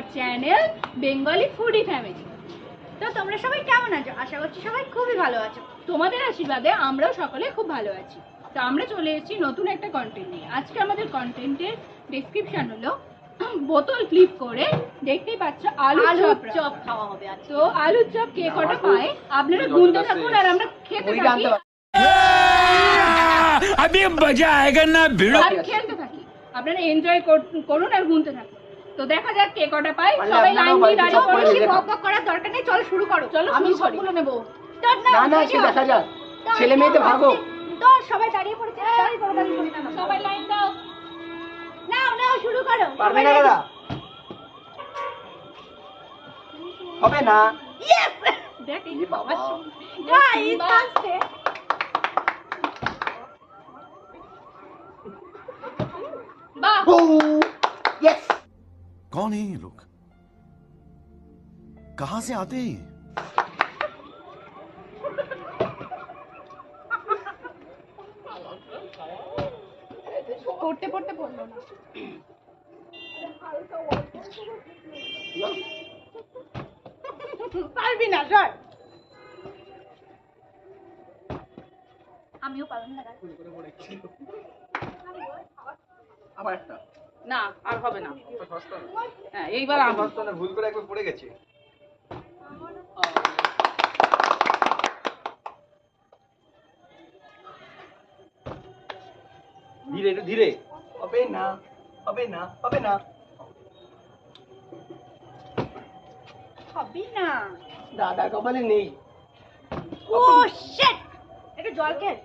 Our channel Bengali foodie family. তো তোমরা সবাই কেমন আছো? আশা করছি সবাই খুবই ভালো আছো। তোমাদের আশীর্বাদে আমরাও সকলে খুব ভালো আছি। তো আমরা চলে এসেছি নতুন একটা কন্টেন্ট নিয়ে। আজকে আমাদের কন্টেন্টের ডেসক্রিপশন হলো বোতল ফ্লিপ করে দেখতেই পাচ্ছ আলুর চপ খাওয়া হবে। তো আলুর চপ কে কটা পায় আপনারা গুনতে থাকুন আর আমরা খেতে থাকি। अभी मजा आएगा ना भिड़ो আর খেলতে থাকি, আপনারা এনজয় করুন আর গুনতে থাকুন। তো দেখা যাক কে কটা পায়। সবাই লাইন দিয়ে দাঁড়িয়ে পড়ো, বেশি বক বক করার দরকার নেই, চলো শুরু করো। চলো আমি সবগুলো নেব। না না সে দেখা যাক, ছেলে মেয়েতে ভাগো। তো সবাই দাঁড়িয়ে পড়েছে, দাঁড়িয়ে পড়ো, দাঁড়িয়ে পড়ো, সবাই লাইন দাও, নাও নাও শুরু করো। পারবে না দাদা? হবে না। ইয়েস দেখ এই বাবা গাইস আসছে। বাহ यस। कौन है ये लोग? कहां से आते हैं? পড়তে পড়তে পড়লো না। পারবি না সর। আমিও পারবো না। আবার একটা না আর হবে না। হ্যাঁ এইবার আমি ভুল করে একবার পড়ে গেছে। ধীরে একটু ধীরে। হবে না হবে না হবে না হবি না। দাদা কপালে নেই। ও শিট, একটু জল খেয়ে।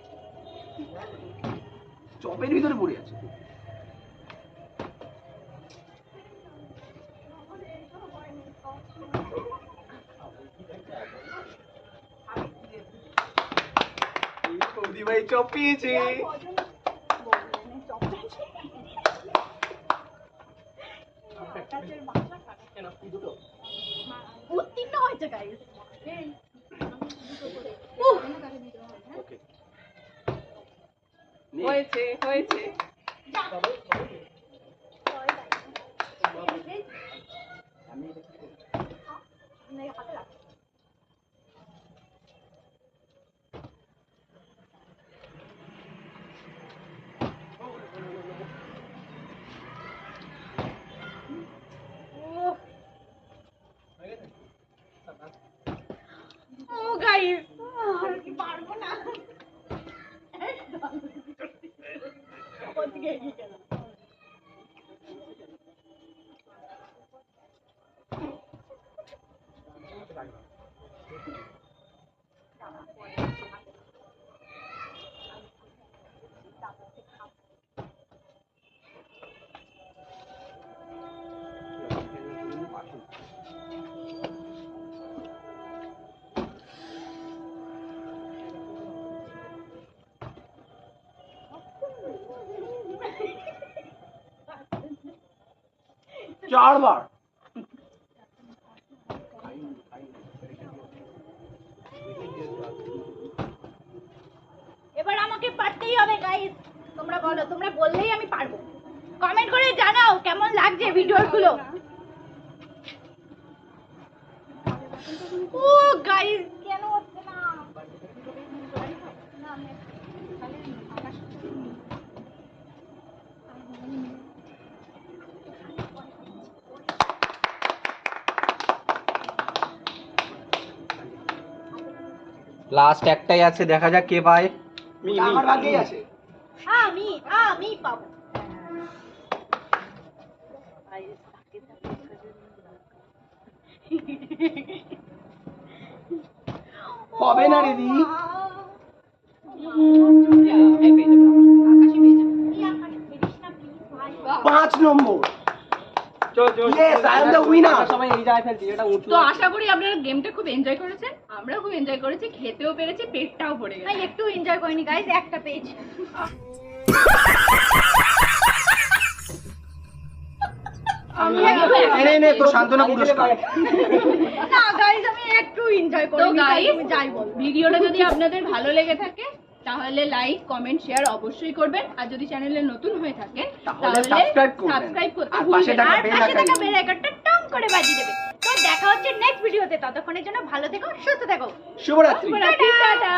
চপের ভিতরে পড়ে আছে। বৌদি ভাই চপ পেয়েছে। উত্তীর্ণ হয়েছে গাইস। হয়েছে হয়েছে। ও গাইস আমি পারবো না। ওদিকে এগিয়ে গেলাম। চারবার এবার আমাকে পারতেই হবে গাইস। তোমরা বলো, তোমরা বললেই আমি পারবো। কমেন্ট করে জানাও কেমন লাগছে ভিডিওগুলো। ও গাইস কেন হচ্ছে না? লাস্ট একটাই আছে, দেখা যাক কে পায়। আমার ভাগ্যেই আছে। আমি পাবো। হবে না রেডি। এই পেয়ে যাবে। আকাশই পেয়ে যাবে। এই আকাশ পেরিস না প্লিজ ভাই। 5 নম্বর। Yes, I am the winner. সবাই এই জায়গায় ফেলছি, এটা উঁচু। তো আশা করি আপনারা গেমটা খুব এনজয় করেছেন। আমরাও খুব এনজয় করেছি, খেতেও পেরেছি, পেটটাও ভরে গেছে। একটু এনজয় করিনি গাইস, একটা পেজ। নে তো সান্তনা পুরস্কার। না গাইস আমি একটু এনজয় করি। তো গাইস যাই বল, ভিডিওটা যদি আপনাদের ভালো লেগে থাকে তাহলে লাইক কমেন্ট শেয়ার অবশ্যই করবেন। আর যদি চ্যানেলে নতুন হয়ে থাকেন তাহলে সাবস্ক্রাইব করতে ভুলবেন না। আর পাশে থাকা বেল আইকনটা টং করে বাজিয়ে দেবে। তো দেখা হচ্ছে নেক্সট ভিডিওতে, ততক্ষণের জন্য ভালো থেকো, সুস্থ থেকো। শুভরাত্রি। টাটা।